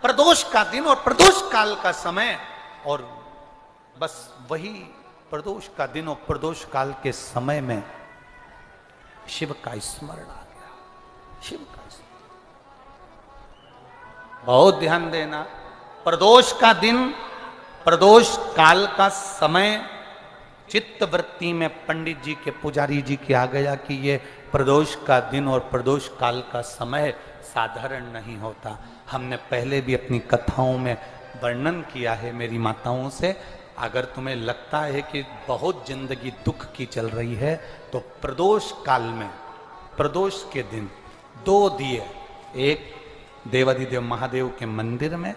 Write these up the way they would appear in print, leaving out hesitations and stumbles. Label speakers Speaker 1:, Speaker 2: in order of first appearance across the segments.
Speaker 1: प्रदोष का दिन और प्रदोष काल का समय, और बस वही प्रदोष का दिन और प्रदोष काल के समय में शिव का स्मरण आ गया। शिव का स्मरण, बहुत ध्यान देना। प्रदोष का दिन, प्रदोष काल का समय चित्त वृत्ति में पंडित जी के, पुजारी जी के आ गया कि ये प्रदोष का दिन और प्रदोष काल का समय साधारण नहीं होता। हमने पहले भी अपनी कथाओं में वर्णन किया है मेरी माताओं से। अगर तुम्हें लगता है कि बहुत जिंदगी दुख की चल रही है तो प्रदोष काल में, प्रदोष के दिन 2 दिए, एक देवाधिदेव महादेव के मंदिर में,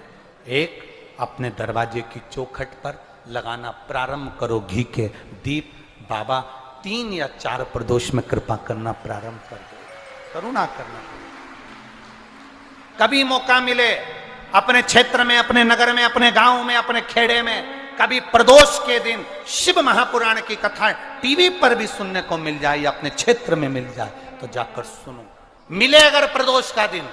Speaker 1: एक अपने दरवाजे की चौखट पर लगाना प्रारंभ करो घी के दीप। बाबा 3 या 4 प्रदोष में कृपा करना प्रारंभ कर दो, करुणा करना। कभी मौका मिले अपने क्षेत्र में, अपने नगर में, अपने गांव में, अपने खेड़े में, कभी प्रदोष के दिन शिव महापुराण की कथा टीवी पर भी सुनने को मिल जाए या अपने क्षेत्र में मिल जाए तो जाकर सुनो। मिले अगर प्रदोष का दिन,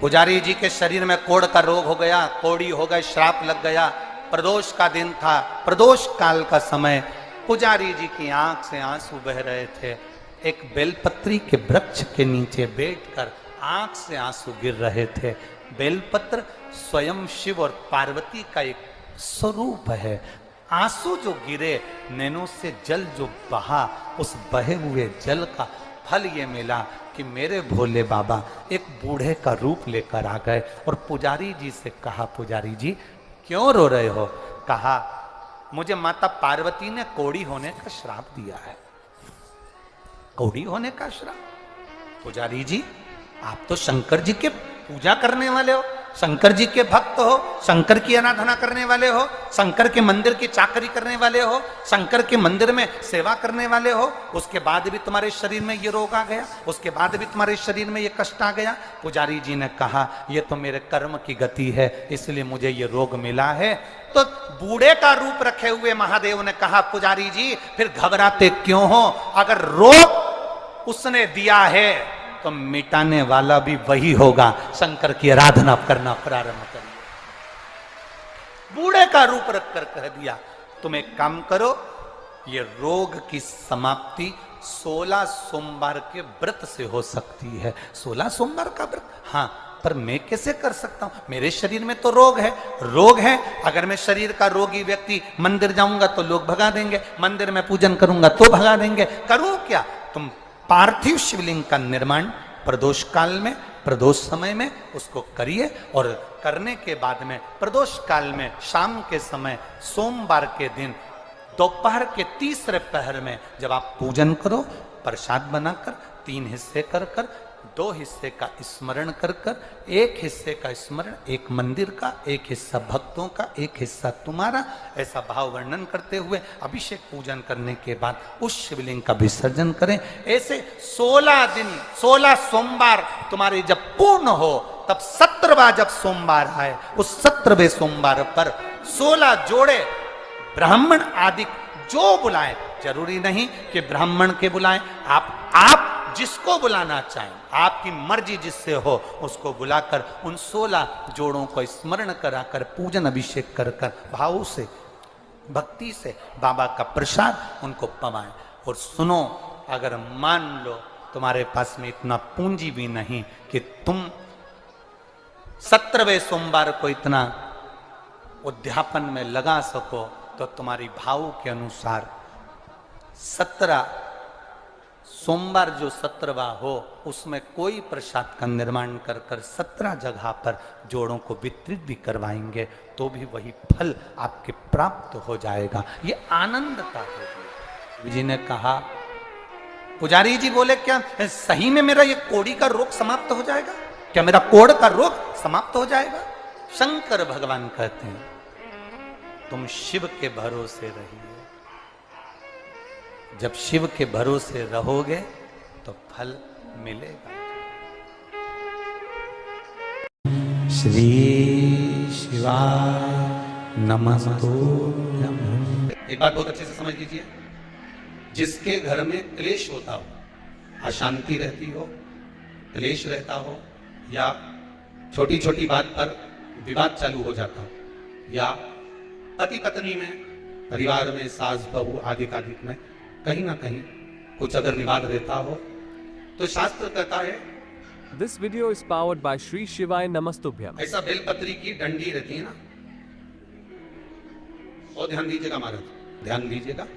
Speaker 1: पुजारी जी के शरीर में कोढ़ का रोग हो गया, कोड़ी हो गई, श्राप लग गया, प्रदोष का दिन था, प्रदोष काल का समय, पुजारी जी की आंख से आंसू बह रहे थे। एक बेलपत्री के वृक्ष के नीचे बैठकर आंख से आंसू गिर रहे थे। बेलपत्र स्वयं शिव और पार्वती का एक स्वरूप है। आंसू जो गिरे, नैनों से जल जो बहा, उस बहे हुए जल का फल ये मिला कि मेरे भोले बाबा एक बूढ़े का रूप लेकर आ गए और पुजारी जी से कहा, पुजारी जी क्यों रो रहे हो? कहा, मुझे माता पार्वती ने कोढ़ी होने का श्राप दिया है। कोढ़ी होने का श्राप? पुजारी जी आप तो शंकर जी के पूजा करने वाले हो, शंकर जी के भक्त हो, शंकर की आराधना करने वाले हो, शंकर के मंदिर की चाकरी करने वाले हो, शंकर के मंदिर में सेवा करने वाले हो, उसके बाद भी तुम्हारे शरीर में ये रोग आ गया, उसके बाद भी तुम्हारे शरीर में ये कष्ट आ गया। पुजारी जी ने कहा, ये तो मेरे कर्म की गति है, इसलिए मुझे ये रोग मिला है। तो बूढ़े का रूप रखे हुए महादेव ने कहा, पुजारी जी फिर घबराते क्यों हो? अगर रोग उसने दिया है तो मिटाने वाला भी वही होगा। शंकर की आराधना करना प्रारंभ करिए। बूढ़े का रूप रखकर कह दिया, तुम एक काम करो, ये रोग की समाप्ति 16 सोमवार के व्रत से हो सकती है। 16 सोमवार का व्रत? हाँ, पर मैं कैसे कर सकता हूं? मेरे शरीर में तो रोग है, रोग है। अगर मैं शरीर का रोगी व्यक्ति मंदिर जाऊंगा तो लोग भगा देंगे, मंदिर में पूजन करूंगा तो भगा देंगे, करूं क्या? तुम पार्थिव शिवलिंग का निर्माण प्रदोष काल में, प्रदोष समय में उसको करिए, और करने के बाद में प्रदोष काल में शाम के समय सोमवार के दिन दोपहर के तीसरे पहर में जब आप पूजन करो, प्रसाद बनाकर 3 हिस्से कर कर, 2 हिस्से का स्मरण कर कर, 1 हिस्से का स्मरण एक मंदिर का, 1 हिस्सा भक्तों का, 1 हिस्सा तुम्हारा, ऐसा भाव वर्णन करते हुए अभिषेक पूजन करने के बाद उस शिवलिंग का विसर्जन करें। ऐसे 16 दिन, 16 सोमवार तुम्हारे जब पूर्ण हो, तब 17वां जब सोमवार आए, उस 17वें सोमवार पर 16 जोड़े ब्राह्मण आदि जो बुलाएं, जरूरी नहीं कि ब्राह्मण के बुलाएं, आप जिसको बुलाना चाहें, आपकी मर्जी जिससे हो उसको बुलाकर उन 16 जोड़ों को स्मरण कराकर पूजन अभिषेक कर कर भाव से, भक्ति से बाबा का प्रसाद उनको पवाएं। और सुनो, अगर मान लो तुम्हारे पास में इतना पूंजी भी नहीं कि तुम 17वें सोमवार को इतना उद्यापन में लगा सको, तो तुम्हारी भाव के अनुसार 17 सोमवार जो 17वां हो उसमें कोई प्रसाद का निर्माण कर कर 17 जगह पर जोड़ों को वितरित भी करवाएंगे तो भी वही फल आपके प्राप्त हो जाएगा। ये आनंद का होगी। जी ने कहा, पुजारी जी बोले, क्या सही में मेरा ये कोढ़ी का रोग समाप्त हो जाएगा? क्या मेरा कोढ़ का रोग समाप्त हो जाएगा? शंकर भगवान कहते हैं, तुम शिव के भरोसे रहिए। जब शिव के भरोसे रहोगे तो फल मिलेगा। श्री शिवाय नमस्तुभ्यं। एक बात बहुत अच्छे से समझ लीजिए, जिसके घर में क्लेश होता हो, अशांति रहती हो, क्लेश रहता हो, या छोटी छोटी बात पर विवाद चालू हो जाता हो, या पति पत्नी में, परिवार में, सास बहू आदि कादिक में कहीं ना कहीं कुछ अगर विवाद रहता हो, तो शास्त्र कहता है,
Speaker 2: This video is powered by Shri Shivaya Namastubhyam.
Speaker 1: ऐसा बेलपत्री की डंडी रहती है ना, और ध्यान दीजिएगा महाराज, ध्यान दीजिएगा।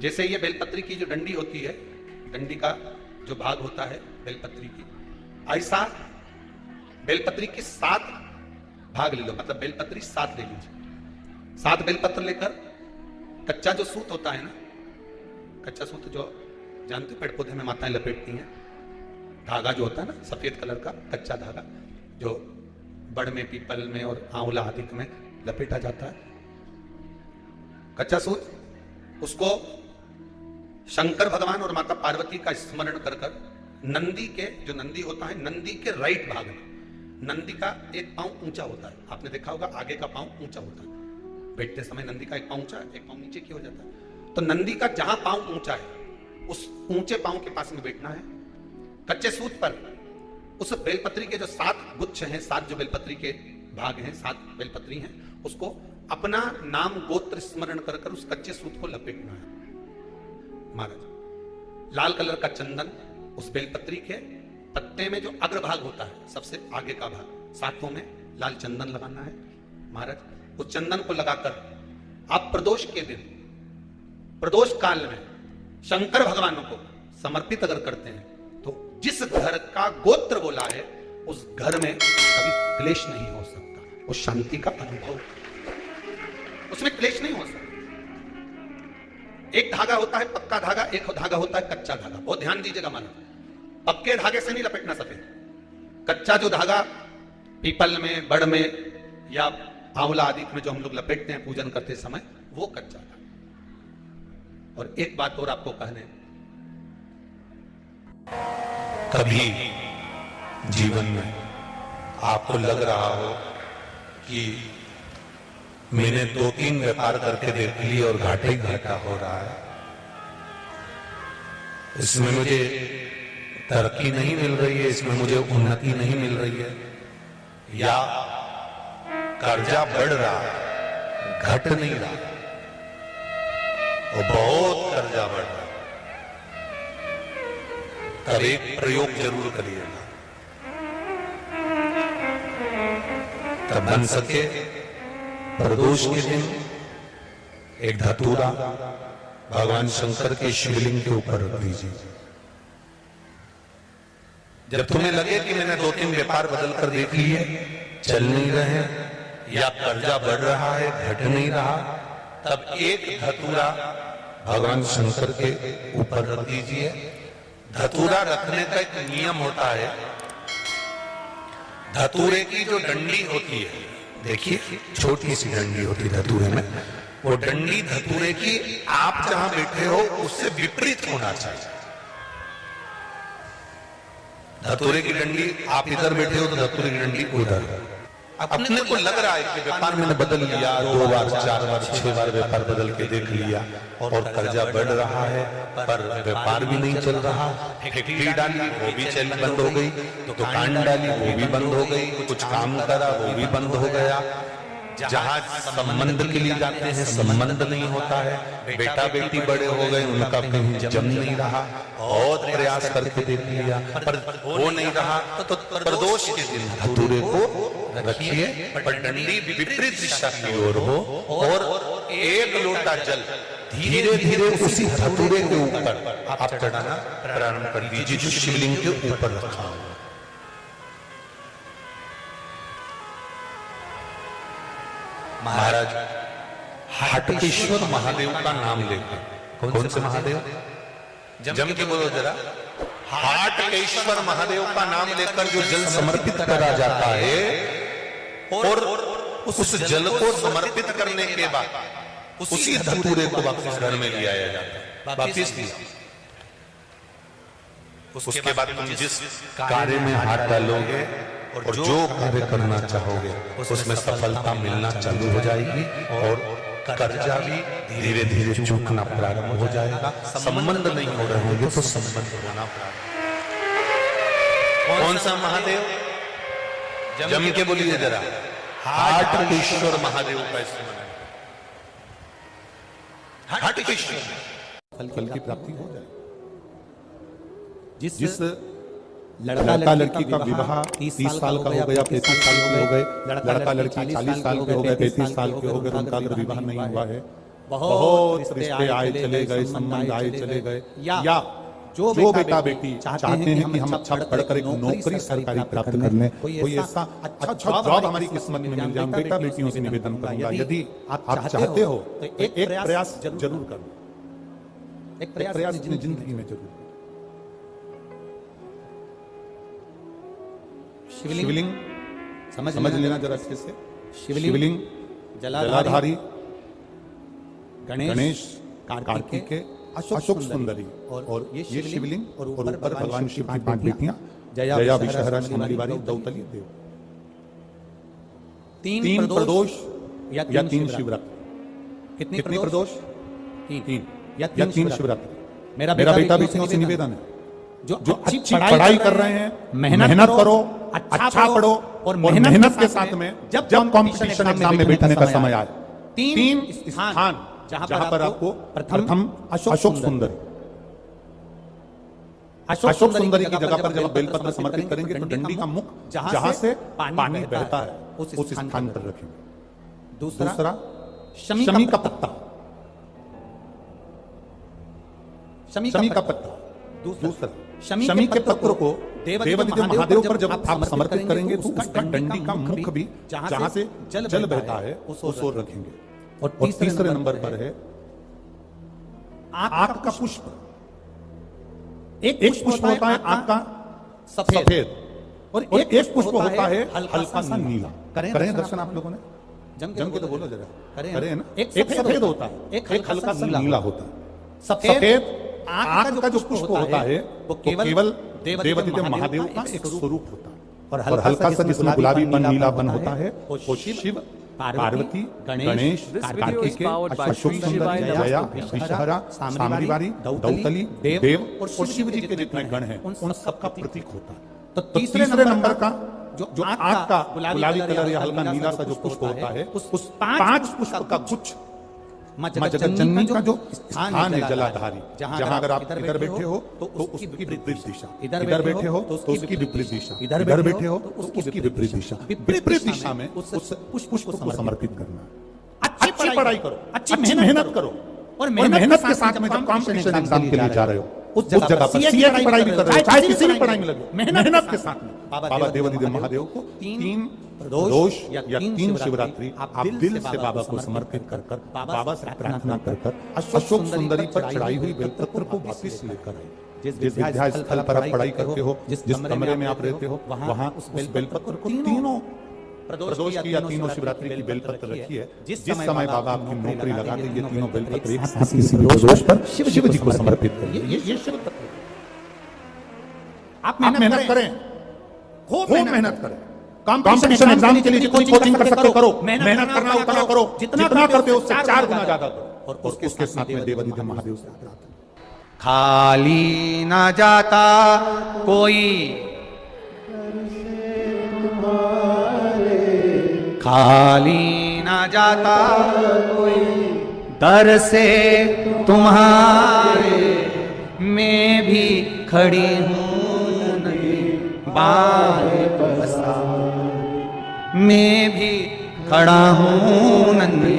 Speaker 1: जैसे ये बेलपत्री की जो डंडी होती है, डंडी का जो भाग होता है बेलपत्री की, ऐसा बेलपत्री के 7 भाग ले लो, मतलब बेलपत्री 7 ले लीजिए। 7 बेलपत्र लेकर कच्चा जो सूत होता है ना, कच्चा सूत जो जानते पेड़ पौधे में माताएं लपेटती हैं, धागा जो होता है ना सफेद कलर का कच्चा धागा, जो बड़ में, पीपल में और आंवला आदि में लपेटा जाता है, कच्चा सूत, उसको शंकर भगवान और माता पार्वती का स्मरण कर कर नंदी के, जो नंदी होता है, नंदी के राइट भाग में, नंदी का एक पांव ऊंचा होता है, आपने देखा होगा आगे का पांव ऊंचा होता है, बैठते समय नंदी का एक पांव ऊंचा, एक पांव नीचे की हो जाता है, तो नंदी का जहां पांव ऊंचा है उस ऊंचे पांव के पास में बैठना है। कच्चे सूत पर उस बेलपत्री के जो 7 गुच्छ हैं, 7 जो बेलपत्री के भाग हैं, 7 बेलपत्री हैं, उसको अपना नाम गोत्र स्मरण कर कर उस कच्चे सूत को लपेटना है महाराज। लाल कलर का चंदन उस बेलपत्री के पत्ते में जो अग्रभाग होता है, सबसे आगे का भाग, 7 में लाल चंदन लगाना है महाराज। उस चंदन को लगाकर आप प्रदोष के दिन, प्रदोष काल में शंकर भगवान को समर्पित अगर करते हैं, तो जिस घर का गोत्र बोला है उस घर में कभी क्लेश नहीं हो सकता, उस शांति का अनुभव, उसमें क्लेश नहीं हो सकता। एक धागा होता है पक्का धागा, एक धागा होता है कच्चा धागा, बहुत ध्यान दीजिएगा महाराज। पक्के धागे से नहीं लपेटना सफेद, कच्चा जो धागा पीपल में, बड़ में या आंवला आदि में जो हम लोग लपेटते हैं पूजन करते समय, वो कच्चा धागा। और एक बात और आपको कहने,
Speaker 3: कभी जीवन में आपको लग रहा हो कि मैंने 2-3 व्यापार करके देख लिए और घाटा ही घाटा हो रहा है, इसमें मुझे तरक्की नहीं मिल रही है, इसमें मुझे उन्नति नहीं मिल रही है, या कर्जा बढ़ रहा है, घट नहीं रहा, और बहुत कर्जा बढ़ रहा है, तब एक प्रयोग जरूर करिएगा, तब बन सके प्रदोष के दिन एक धतूरा भगवान शंकर के शिवलिंग के ऊपर रख दीजिए। जब तुम्हें लगे कि मैंने 2-3 व्यापार बदल कर देख लिए, चल नहीं रहे, या कर्जा बढ़ रहा है, घट नहीं रहा, तब एक धतूरा भगवान शंकर के ऊपर रख दीजिए। धतूरा रखने का एक नियम होता है, धतूरे की जो डंडी होती है, देखिए छोटी सी डंडी होती है धतूरे में, वो डंडी धतूरे की आप जहां बैठे हो उससे विपरीत होना चाहिए। धतूरे की डंडी आप इधर बैठे हो तो धतूरे की डंडी उधर। अपने को लग रहा है कि व्यापार मैंने बदल लिया, 2 बार 4 बार 6 बार व्यापार बदल के देख लिया और कर्जा बढ़ रहा है, पर व्यापार भी नहीं चल रहा, फैक्ट्री डाली वो भी चल बंद हो गई, दुकान डाली वो भी बंद हो गई, कुछ काम करा वो भी बंद हो गया, जहां संबंध के लिए जाते हैं संबंध नहीं होता है, बेटा बेटी बड़े हो गए उनका कहीं जम नहीं रहा, बहुत प्रयास करके देख लिया पर वो नहीं रहा, तो प्रदोष के दिन धतूरे को रखिए, पर डंडी विपरीत दिशा की ओर हो, और एक लोटा जल धीरे धीरे उसी धतूरे के ऊपर आप चढ़ाना प्रारंभ कर दीजिए जो शिवलिंग के ऊपर रखा हो। महाराज हाटकेश्वर महादेव का नाम लेकर, कौन से महादेव, जम के बोलो जरा, हाटकेश्वर महादेव का नाम लेकर जो जल समर्पित करा जाता है, और उस जल को समर्पित करने के बाद उसी धतूरे को वापस घर में ले आया जाता है, वापस लिया। उसके बाद तुम जिस कार्य में हाथ डालोगे और जो कार्य करना चाहोगे उसमें सफलता मिलना चालू हो जाएगी, और कर्जा भी धीरे धीरे चूकना प्रारंभ हो जाएगा। संबंध नहीं हो रहे होंगे तो संबंध होना प्रारंभ। कौन सा महादेव, जम के बोलिए जरा, हाटकेश्वर महादेव का स्मरण, हाटकेश्वर,
Speaker 4: फल की प्राप्ति हो जाए। जिस लड़का लड़की का विवाह 30 साल का हो गया, 35 साल के हो गए, लड़का लड़की 40 साल के हो गए, 35 साल के हो गए, उनका अगर विवाह नहीं हुआ है, बहुत रिश्ते आए चले गए, संबंध आए चले गए, या जो बेटा बेटी चाहते हैं कि हम अच्छा पढ़कर एक नौकरी सरकारी प्राप्त कर लें, कोई ऐसा अच्छा जॉब हमारी किस्मत में मिल जाए, बेटा बेटियों से निवेदन करूंगा, यदि आप चाहते हो तो एक प्रयास जरूर करो, एक प्रयास अपनी जिंदगी में जरूर। शिवलिंग समझ लेना जरा अच्छे से। शिवलिंग जलाधारी गणेश, कार्तिकेय, अशोक सुंदरी, और ये शिवलिंग, और ऊपर भगवान शिव की 5 बेटियां, जया, विषहरा, शांडिवारी, दौतली, देव। 3 प्रदोष या 3 शिवरात्रि। कितनी प्रदोष? 3 या 3 शिवरात्रि। मेरा बेटा बेटियों से निवेदन है, जो अच्छी पढ़ाई कर रहे हैं, मेहनत करो, अच्छा पढ़ो, और मेहनत के साथ में जब कंपटीशन एग्जाम में बैठने का समय आए, 3 स्थान जहां पर आपको प्रथम अशोक सुंदरी, अशोक सुंदरी की जगह पर जब आप बेलपत्र समर्पित करेंगे तो डंडी का मुख जहां से पानी बहता है उस स्थान पर रखेंगे। दूसरा शमी का पत्ता, शमी का पत्ता। दूसरा शमी के पत्र को देवादिदेव महादेव पर जब आप समर्पित करेंगे तो उसका डंडी का मुख भी जहां से जल बहता है उस ओर रखेंगे। और तीसरे नंबर पर है आक का पुष्प। एक पुष्प होता है आक का सफेद, और एक पुष्प होता है हल्का सा नीला। करें दर्शन आप लोगों ने? जम के तो बोलो जरा, करें ना। एक सफेद होता है, एक हल्का सा नीला होता है। सफेद आक का जो पुष्प होता है वो केवल देवादिदेव महादेव का एक स्वरूप होता है, और हल्का सा जिसमें गुलाबीपन नीलापन होता है वो शिव, पार्वती, गणेश, कार्तिकेय, अशोक सुंदरी, जया, विषहरा, शांडिवारी, दौतली, देव, और शिव जी के जितने गण हैं उन सबका प्रतीक होता है। तो तीसरे नंबर का जो आग का गुलाबी कलर या हल्का नीला सा जो पुष्प होता है उस 5 पुष्प का गुच्छ मां जगत जननी का जो स्थान है जलाधारी, जहां अगर आप इधर बैठे हो तो उसकी विपरीत दिशा, इधर बैठे हो तो उसकी विपरीत दिशा, इधर बैठे हो तो उसकी विपरीत दिशा, विपरीत दिशा में उस पुष्प को समर्पित करना। अच्छी पढ़ाई करो, अच्छी मेहनत करो, और मेहनत के साथ में जब कॉम्पिटिशन एग्जाम के लिए जा रहे हो उस जगह पर सीए की पढ़ाई भी कर रहे हो, चाहे किसी भी पढ़ाई में लगे, मेहनत के साथ में बाबा देवादिदेव महादेव को 3 प्रदोष या 3 शिवरात्रि आप दिल से बाबा को समर्पित कर बाबा से प्रार्थना कर अशोक सुंदरी पर चढ़ाई हुई बेलपत्र को वापस लेकर आए। जिस विद्या स्थल पर आप पढ़ाई करते हो, जिस कमरे में आप रहते हो, वहां उस बेलपत्र को तीनों प्रदोष की या 3 शिवरात्रि की बेलपत्र रखी है। जिस समय बाबा आपकी नौकरी लगा देंगे, तीनों बेलपत्र एक साथ किसी प्रदोष पर शिव जी को समर्पित करें। ये शिव तत्व। आप मेहनत करें, खूब मेहनत करें, कॉम्पिटिशन एग्जाम के लिए जितनी कोचिंग कर सकते करो, मेहनत करना उतना करो, जितना करते हो उससे 4 गुना ज्यादा करो, और उसके साथ में देवादिदेव महादेव से प्रार्थना।
Speaker 1: खाली ना जाता कोई, खाली ना जाता कोई, दर से तुम्हारे मैं भी खड़ी हूँ नहीं, बाहें पसार मैं भी खड़ा हूँ नन्ही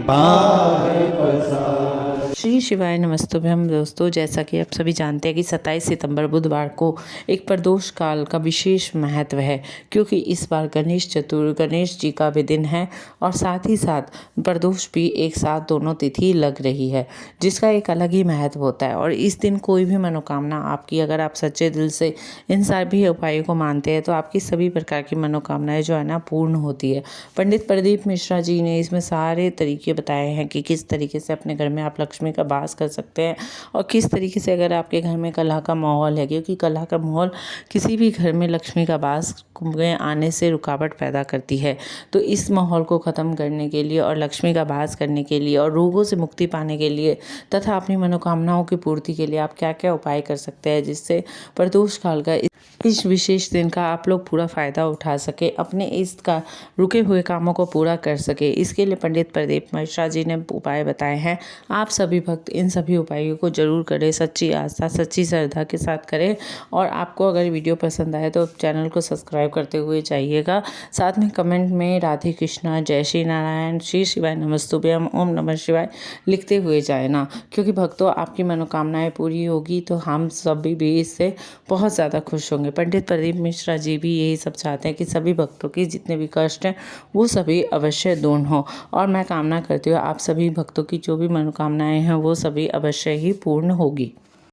Speaker 1: बाहें पसार।
Speaker 5: श्री शिवाय नमस्तुभ्यम दोस्तों, जैसा कि आप सभी जानते हैं कि 27 सितंबर बुधवार को एक प्रदोष काल का विशेष महत्व है, क्योंकि इस बार गणेश जी का भी दिन है और साथ ही साथ प्रदोष भी एक साथ दोनों तिथि लग रही है, जिसका एक अलग ही महत्व होता है। और इस दिन कोई भी मनोकामना आपकी, अगर आप सच्चे दिल से इन सभी उपायों को मानते हैं तो आपकी सभी प्रकार की मनोकामनाएं जो है ना पूर्ण होती है। पंडित प्रदीप मिश्रा जी ने इसमें सारे तरीके बताए हैं कि किस तरीके से अपने घर में आप लक्ष्मी लक्ष्मी का वास कर सकते हैं। और किस तरीके से अगर आपके घर में कलह का माहौल है, क्योंकि कलह का माहौल किसी भी घर में लक्ष्मी का वास में आने से रुकावट पैदा करती है। तो इस माहौल को ख़त्म करने के लिए और लक्ष्मी का वास करने के लिए और रोगों से मुक्ति पाने के लिए तथा अपनी मनोकामनाओं की पूर्ति के लिए आप क्या क्या उपाय कर सकते हैं, जिससे प्रदोष काल का इस विशेष दिन का आप लोग पूरा फ़ायदा उठा सके, अपने इसका रुके हुए कामों को पूरा कर सके। इसके लिए पंडित प्रदीप मिश्रा जी ने उपाय बताए हैं। आप सभी भक्त इन सभी उपायों को जरूर करें, सच्ची आस्था सच्ची श्रद्धा के साथ करें। और आपको अगर वीडियो पसंद आए तो चैनल को सब्सक्राइब करते हुए जाइएगा। साथ में कमेंट में राधे कृष्णा, जय श्री नारायण, श्री शिवाय नमस्तुभ्यम, ओम नमः शिवाय लिखते हुए जाए ना, क्योंकि भक्तों आपकी मनोकामनाएं पूरी होगी तो हम सभी भी इससे बहुत ज़्यादा खुश होंगे। पंडित प्रदीप मिश्रा जी भी यही सब चाहते हैं कि सभी भक्तों की जितने भी कष्ट हैं वो सभी अवश्य दूर हों। और मैं कामना करती हूँ आप सभी भक्तों की जो भी मनोकामनाएं हैं वो सभी अवश्य ही पूर्ण होगी।